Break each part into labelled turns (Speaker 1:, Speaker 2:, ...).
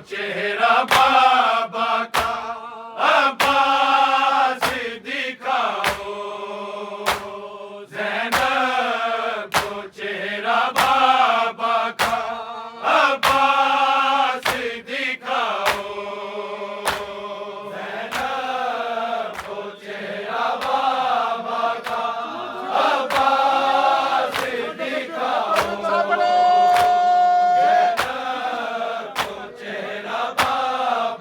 Speaker 1: चेहरा बाबा का अब्बास दिखाओ, ज़ैनब को चेहरा बाबा का अब्बास दिखाओ, ज़ैनब को चेहरा बाबा का अब्बास दिखाओ, ज़ैनब को चेहरा बाबा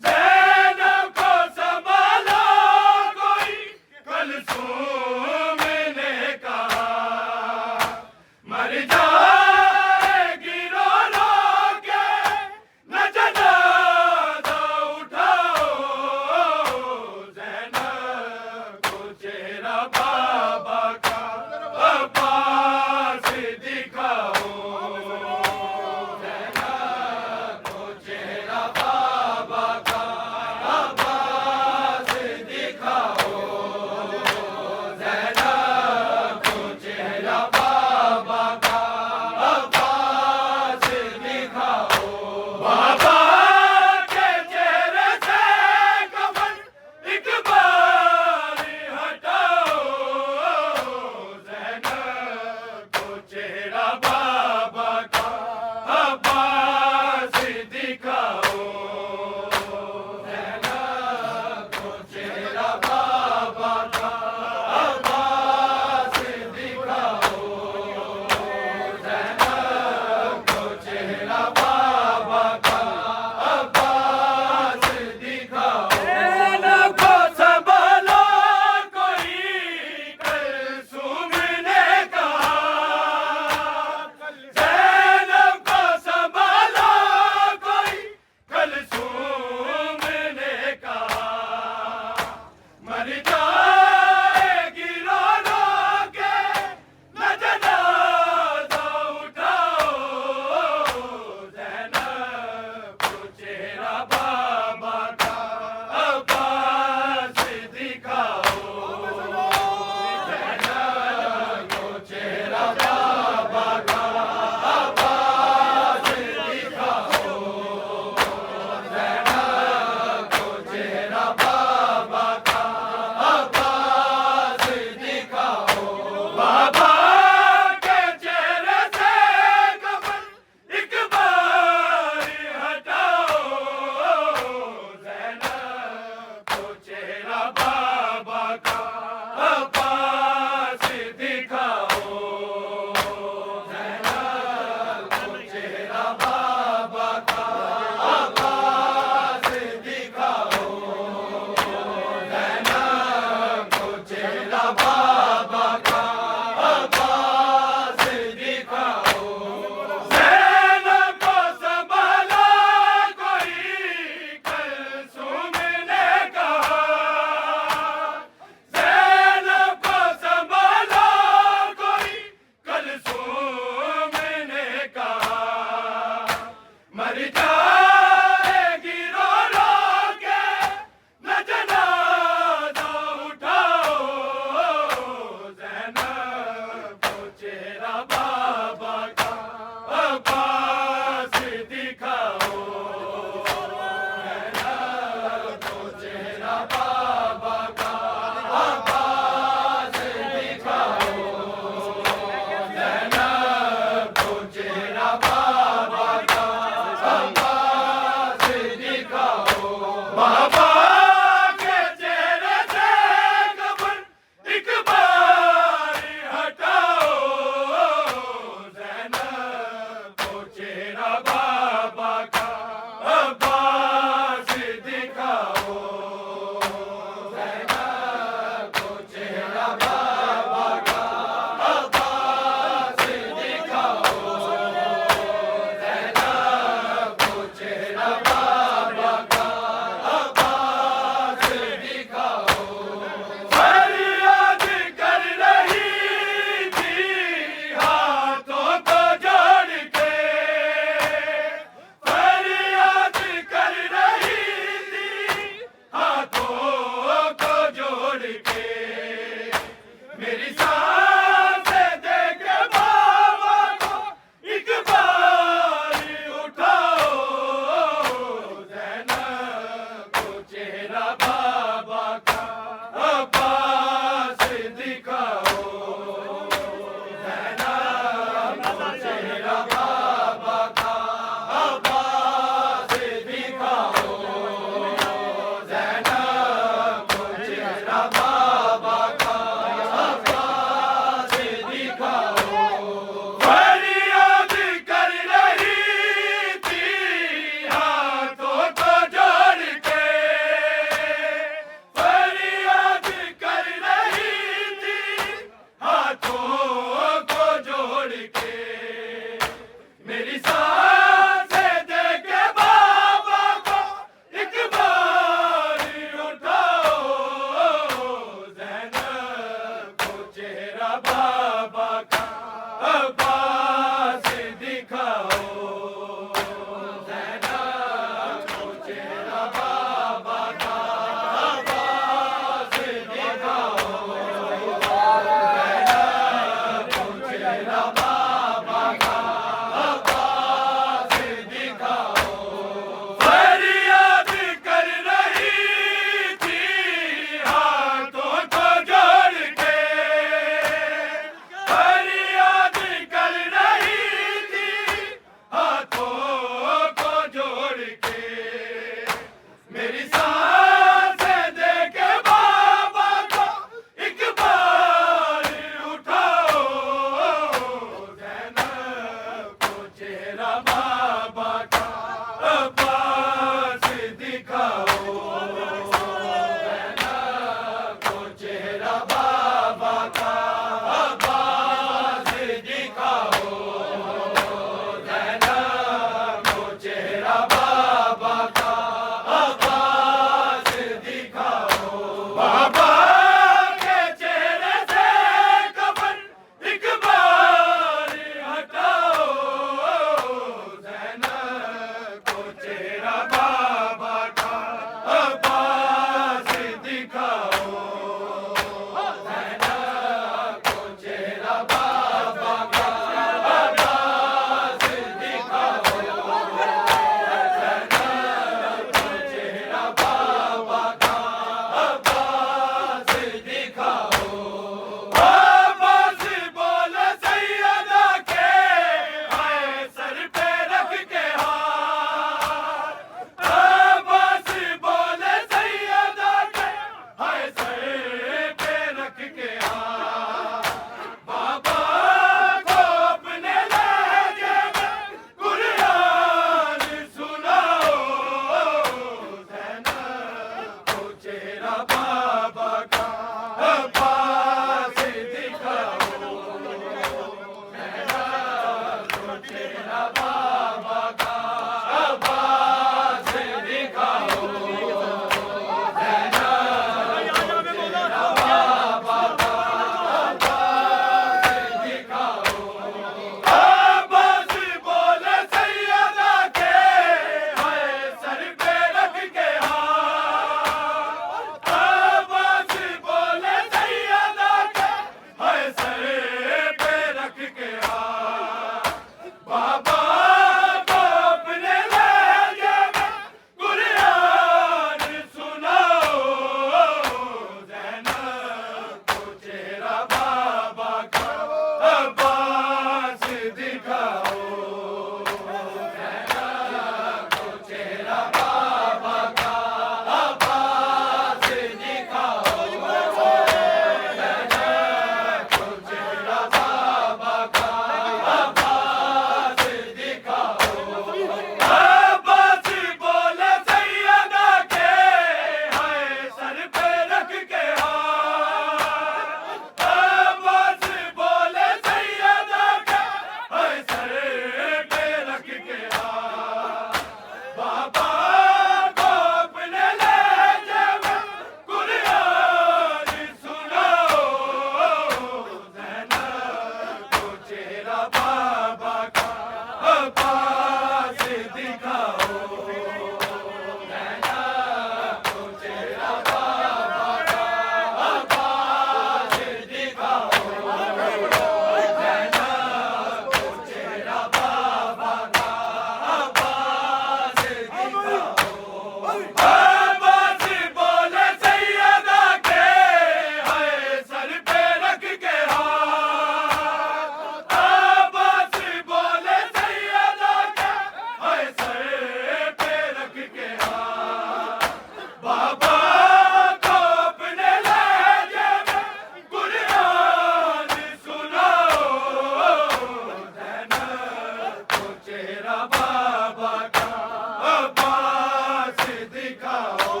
Speaker 1: अब्बास दिखाओ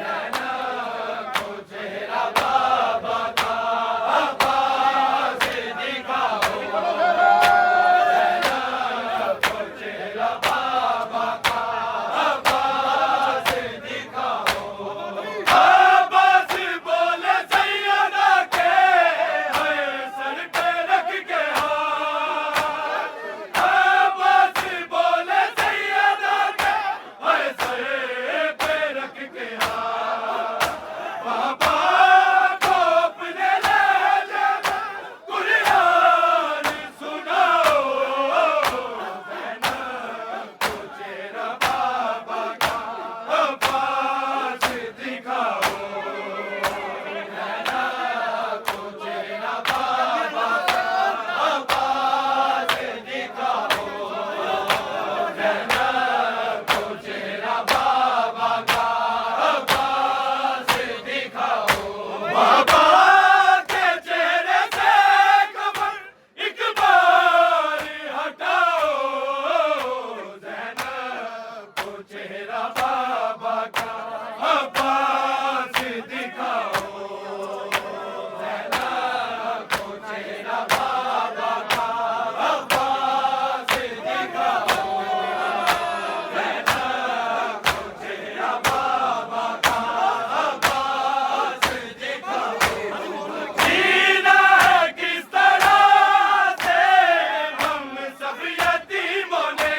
Speaker 1: नैना को चेहरा बाबा का अब्बास दिखाओ नैना को चेहरा बाबा का अब्बास दिखाओ अब्बास बोले सैयदा के है सर पे रख के हाथ अब्बास बोले सैयदा के है सर पे रख के हाथ बाबा को अपने लहजे में कुरान सुनाओ नैना को चेहरा बाबा का अब्बास दिखाओ नैना को चेहरा बाबा का अब्बास दिखाओ नैना को चेहरा बाबा का अब्बास दिखाओ बाबा के चेहरे से कमर एक बार हटाओ ज़ैनब को चेहरा बाबा का अब्बास दिखाओ ज़ैनब को चेहरा बाबा का अब्बास दिखाओ ज़ैनब को चेहरा बाबा का अब्बास दिखाओ जीना है किस तरह से हम सब यतीमों ने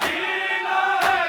Speaker 1: जीना है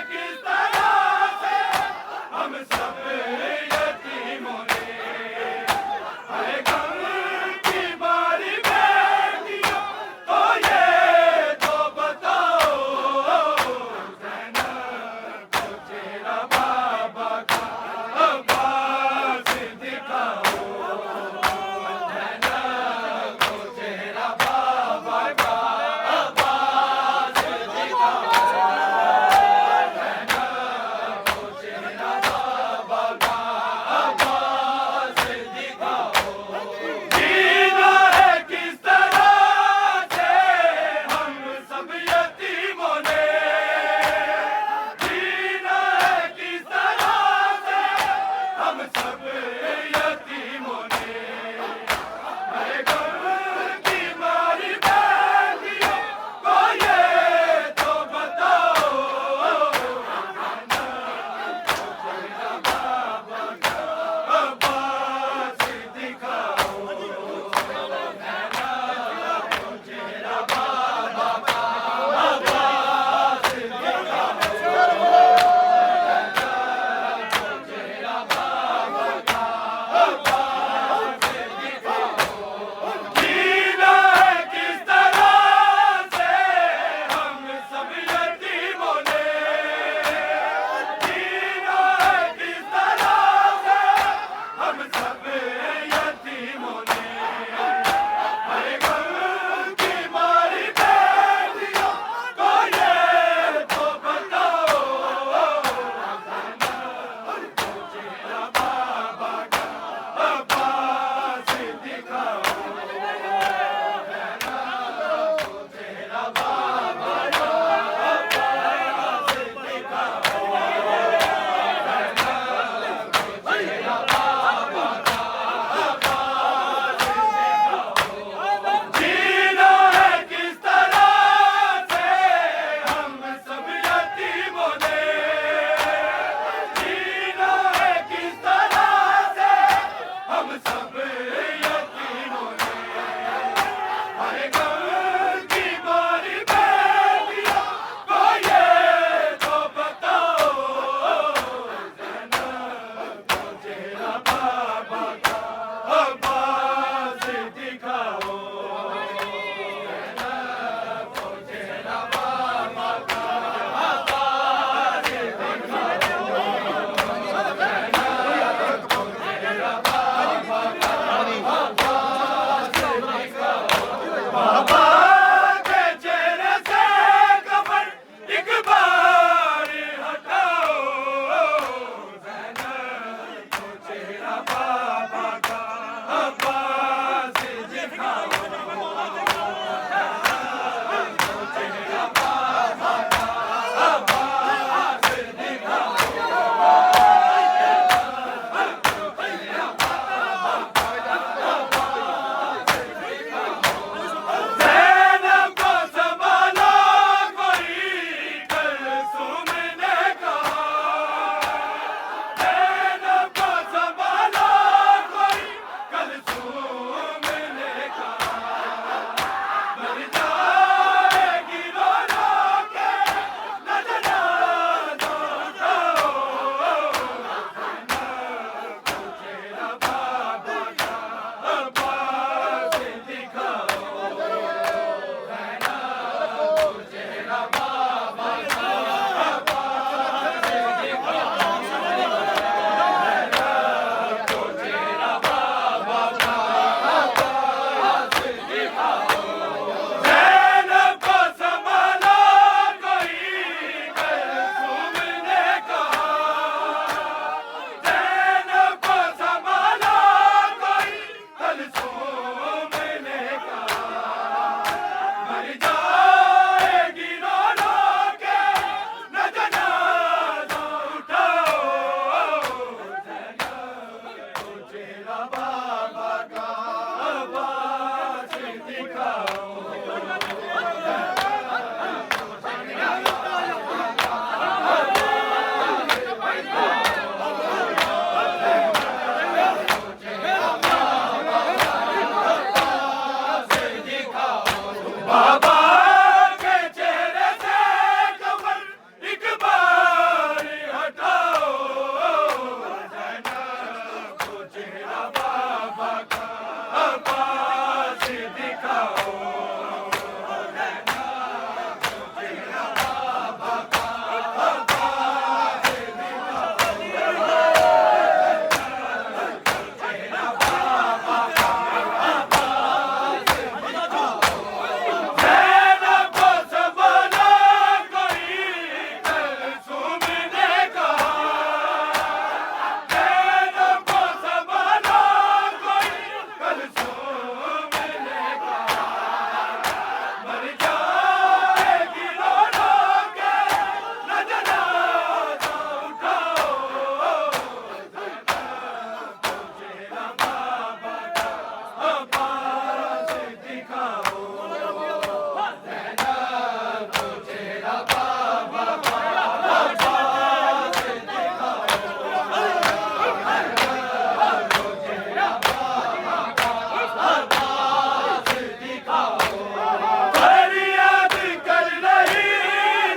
Speaker 1: फरियाद कर रही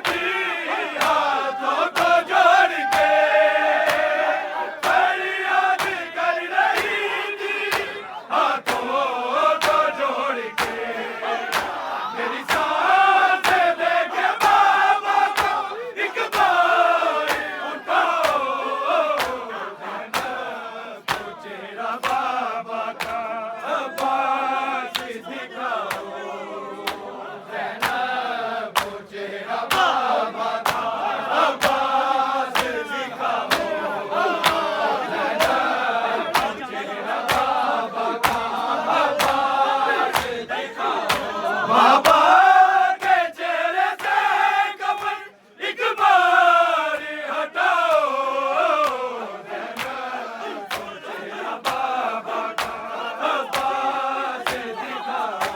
Speaker 1: थी हाथों को जोड़ के, फरियाद कर रही थी हाथों को जोड़ के। मेरी सांसें देके बाबा को एक बार उठाओ, तो चेहरा बाबा का अब्बास दिखाओ, वो चेहरा बाबा का अब्बास दिखाओ, चेहरा बाबा का अब्बास दिखाओ। बाबा के चेहरे से कफन एक बार हटाओ, चेहरा बाबा का अब्बास दिखाओ,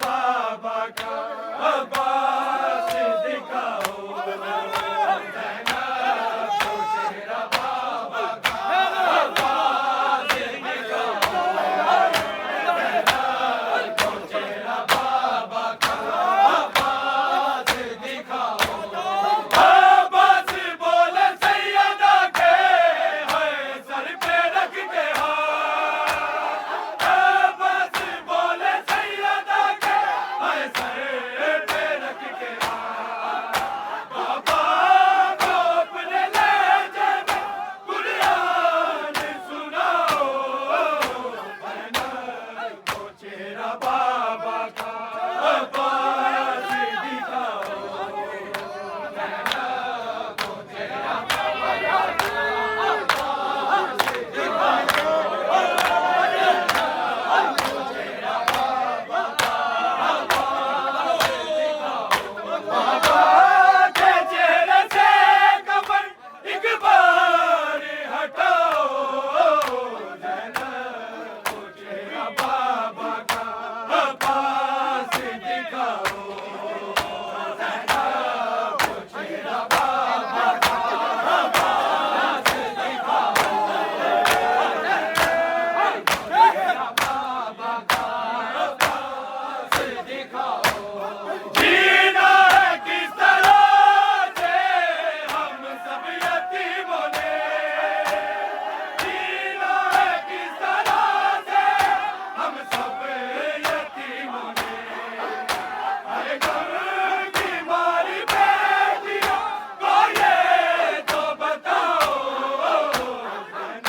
Speaker 1: बाबा का अब्बास दिखाओ ज़ैनब को चेहरा बाबा का अब्बास दिखाओ ज़ैनब को चेहरा बाबा का अब्बास दिखाओ अब्बास बोले सैयदा के है सर पे रख के हाथ अब्बास बोले सैयदा के है सर पे रख के हाथ बाबा को अपने लहजे में कुरान सुनाओ ज़ैनब को चेहरा बाबा का अब्बास दिखाओ ज़ैनब को चेहरा बाबा का अब्बास दिखाओ बाबा के चेहरे से कफन एक बार हटाओ ज़ैनब को चेहरा बाबा का अब्बास दिखाओ ज़ैनब को चेहरा बाबा का अब्बास दिखाओ चेहरा बाबा का अब्बास दिखाओ जीना है किस तरह से हम सब यतीमों ने जीना है किस तरह से हम सब यतीमों ने अरे घर की मारी बेटियों को ये तो बताओ ज़ैनब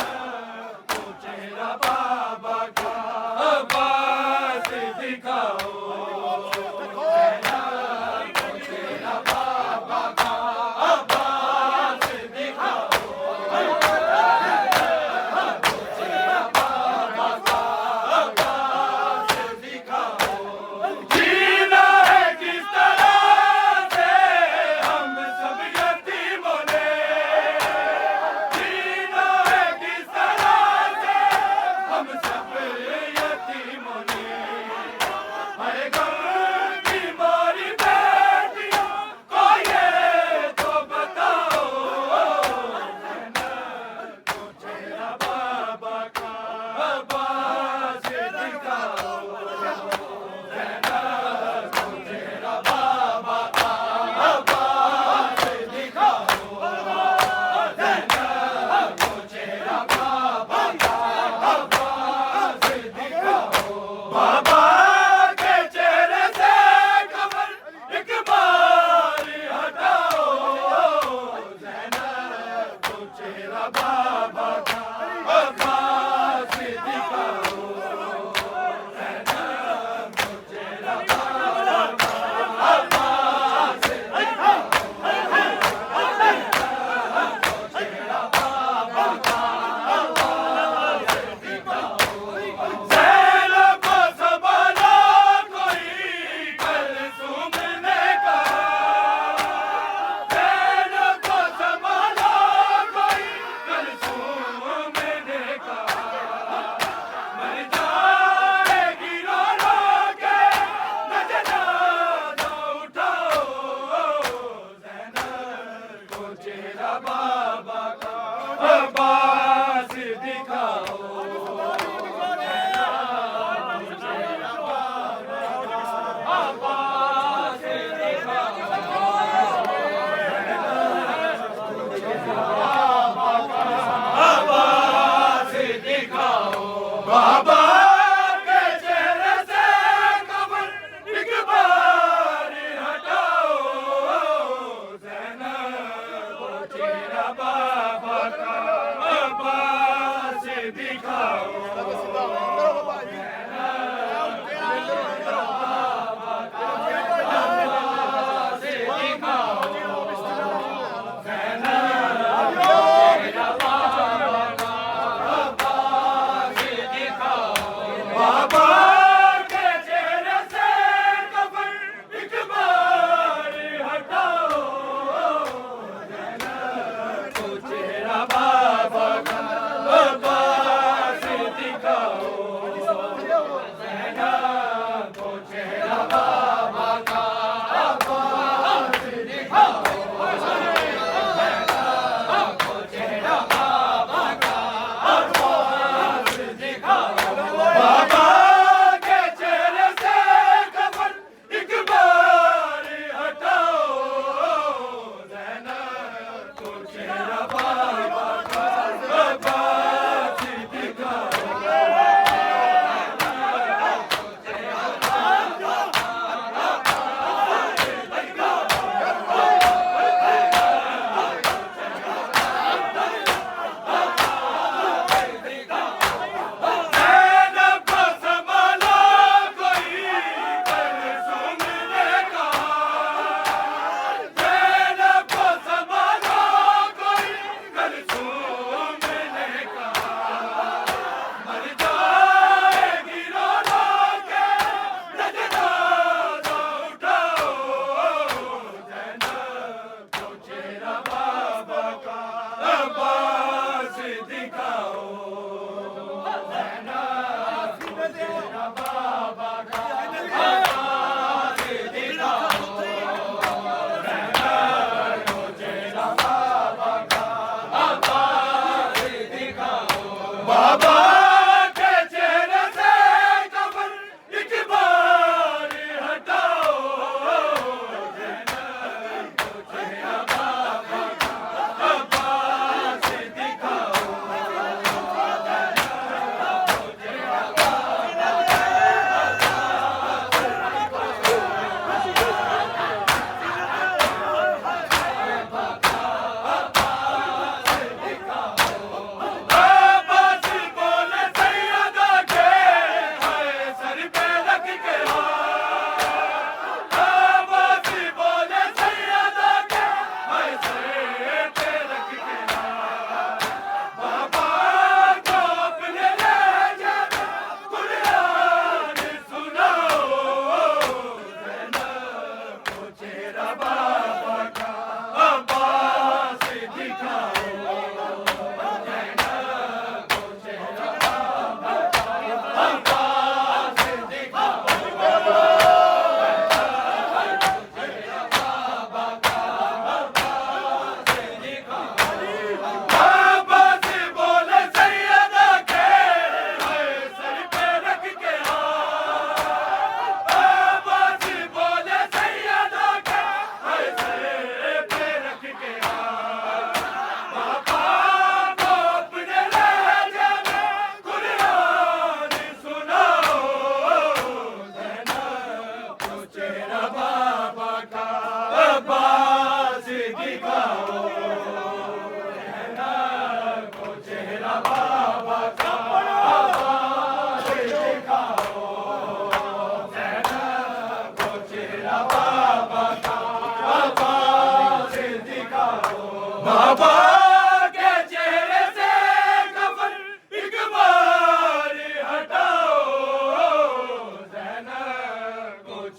Speaker 1: को चेहरा बाबा का अब्बास दिखाओ ज़ैनब को चेहरा बाबा का अब्बास दिखाओ ज़ैनब को चेहरा बाबा का अब्बास दिखाओ जीना है किस तरह से हम सब यतीमों ने जीना है किस तरह से हम सब यतीमों ने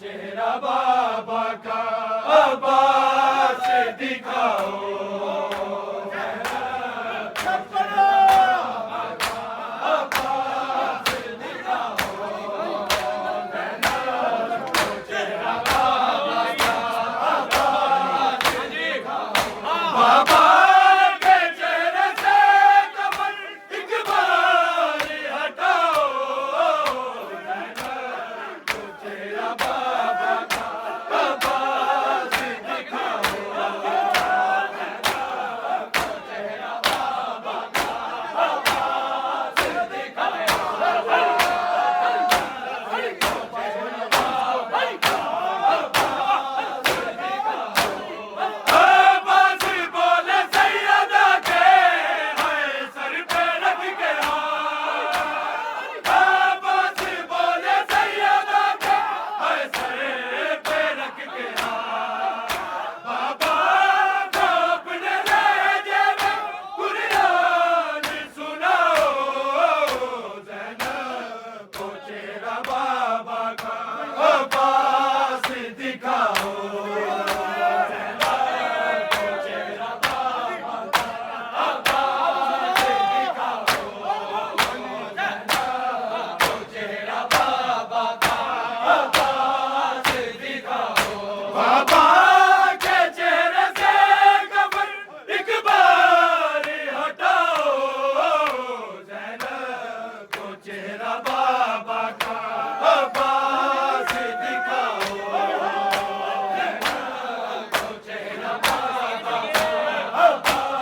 Speaker 1: चेहरा बाबा का अब्बास दिखाओ बाबा के चेहरे से कफन एक बार हटाओ तो चेहरा बाबा का अब्बास दिखाओ तो चेहरा बाबा का अब्बास अब्बास बोले सैयदा के है सर पे रख के अब्बास बोले सैयदा के है सर पे रख के बाबा को अपने लहजे में कुरान सुनाओ ज़ैनब को चेहरा बाबा का अब्बास दिखाओ बाबा के चेहरे से कफन एक बार हटाओ ज़ैनब को चेहरा बाबा का अब्बास दिखाओ ज़ैनब को चेहरा बाबा का अब्बास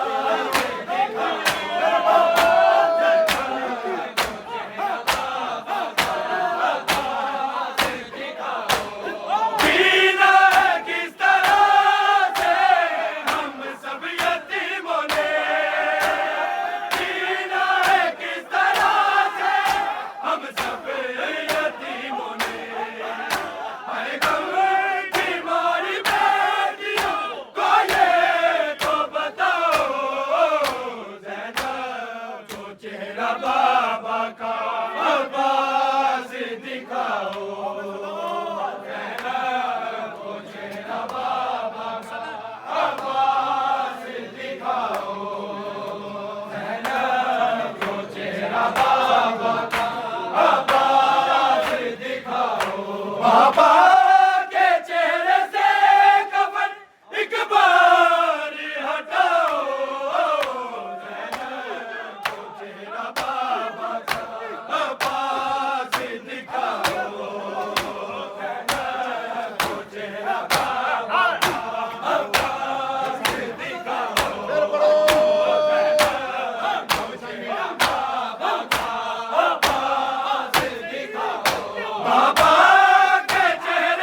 Speaker 1: जीना है किस तरह से हम सब यतीमों ने जीना है किस तरह से हम सब यतीमों ने हर गम की मारी बेटियों को ये तो बताओ ज़ैनब को चेहरा बाबा का अब्बास दिखाओ बाबा के चेहरे से कफन एक बार हटाओ ज़ैनब को चेहरा बाबा का अब्बास दिखाओ ज़ैनब को चेहरा बाबा का अब्बास दिखाओ ज़ैनब को चेहरा बाबा का अब्बास दिखाओ बाबा के चेहरे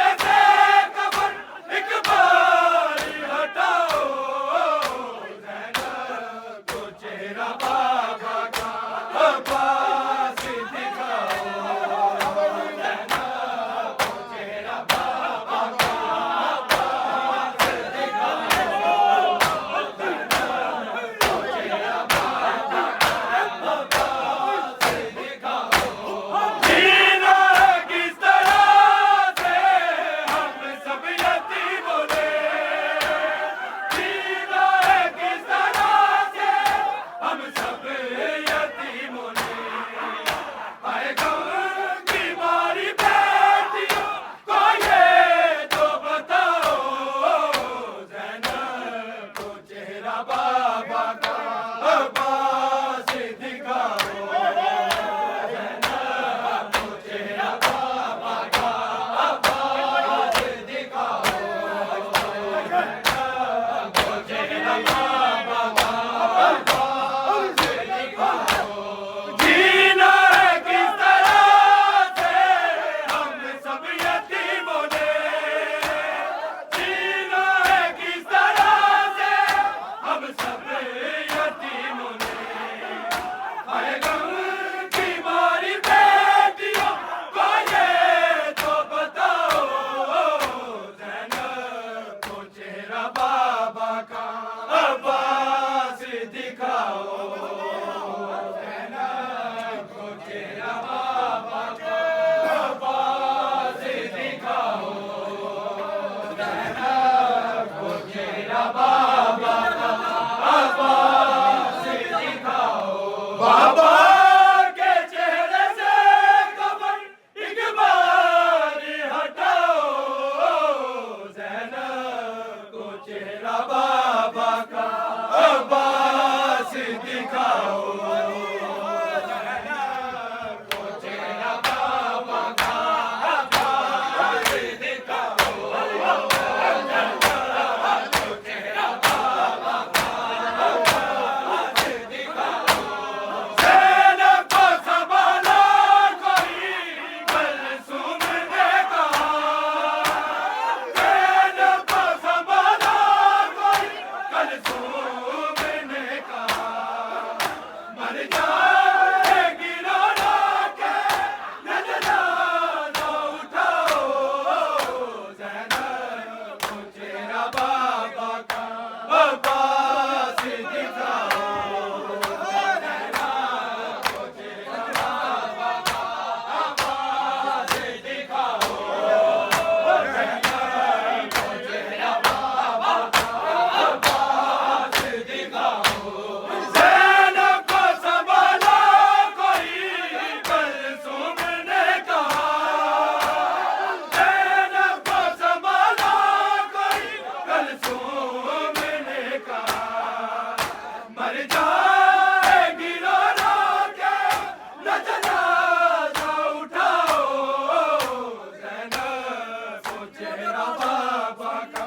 Speaker 1: चेहरा बाबा का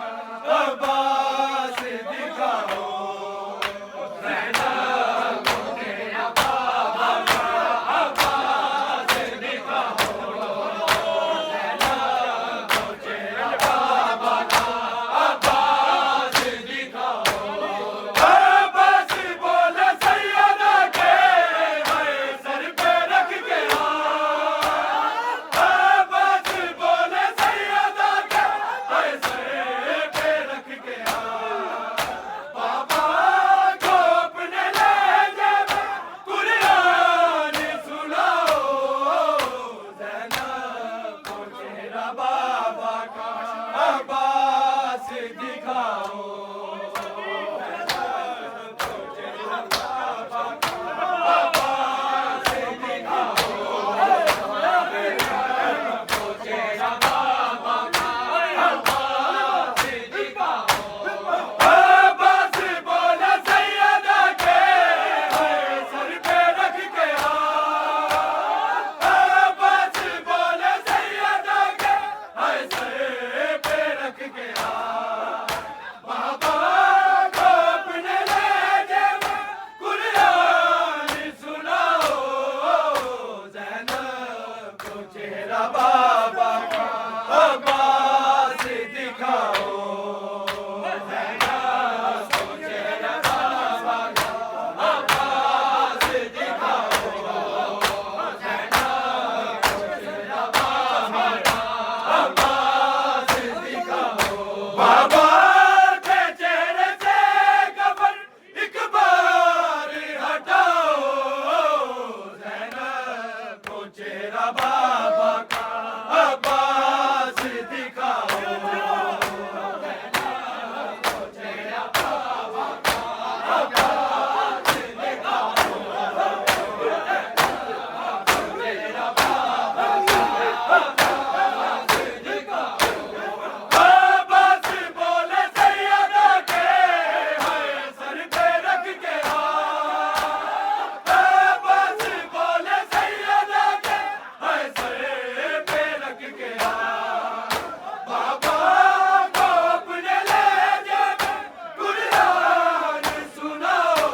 Speaker 1: अब्बास दिखाओ ज़ैनब को तेरा बाबा का अब्बास दिखाओ ज़ैनब को तेरा बाबा का अब्बास दिखाओ अब्बास बोले सैयदा के है सर पे रख के अब्बास बोले सैयदा के है सर पे रख के बाबा को अपने लहजे में कुरान सुनाओ ज़ैनब को चेहरा बाबा का अब्बास दिखाओ अब्बास बोला सैयदा के है सर पे रख के अब्बास बोला सैयदा के है सर पे रख के बाबा को अपने लहजे में कुरान सुनाओ ज़ैनब को चेहरा बाबा का अब्बास दिखाओ ज़ैनब को चेहरा बाबा का अब्बास दिखाओ ज़ैनब को चेहरा बाबा का अब्बास दिखाओ बाबा के चेहरे से कफन एक बार हटाओ ज़ैनब को चेहरा बाबा का अब्बास दिखाओ ज़ैनब को चेहरा बाबा का अब्बास दिखाओ चेहरा बाबा का अब्बास दिखाओ अब्बास बोले सैयदा के है सर पे रख के अब्बास बोले सैयदा के है सर पे रख के बाबा को अपने लहजे में कुरान सुनाओ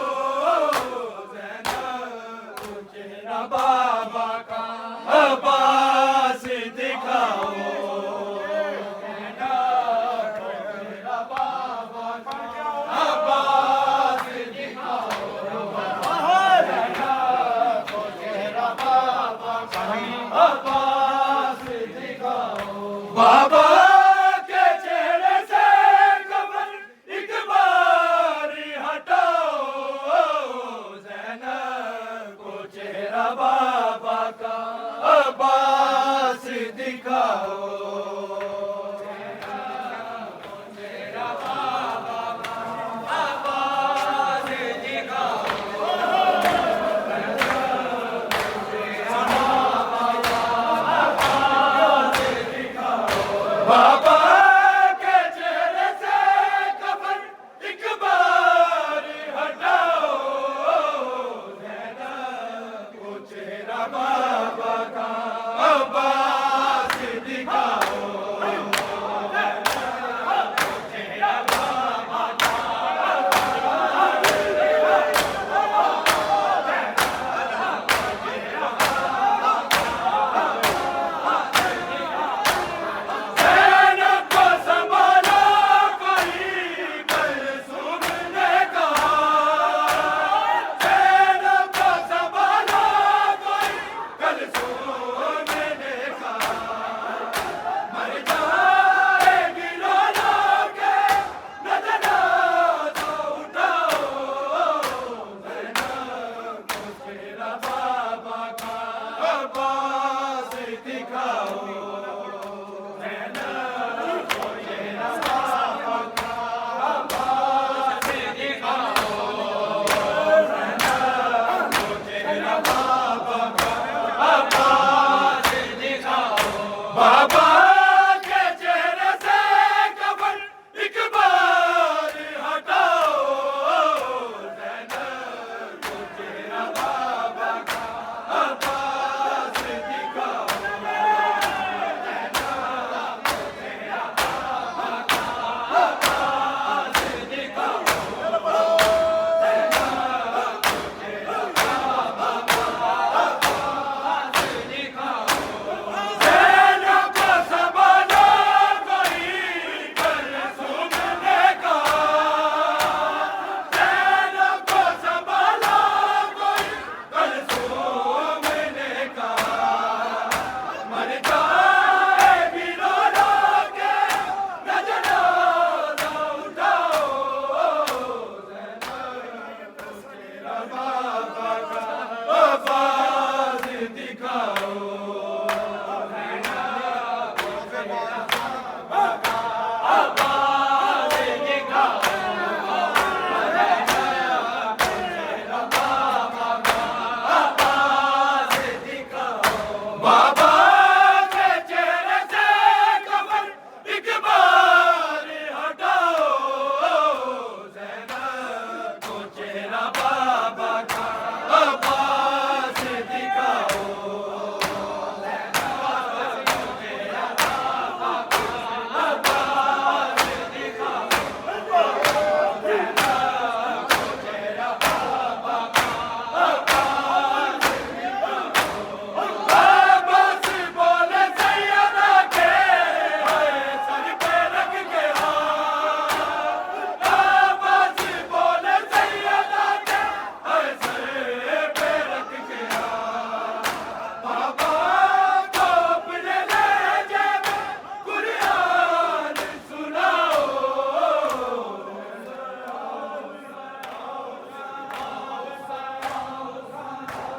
Speaker 1: ज़ैनब को चेहरा बाबा का अब्बास दिखाओ बाबा के चेहरे से कफन एक बार हटाओ ज़ैनब को चेहरा बाबा का अब्बास दिखाओ बाबा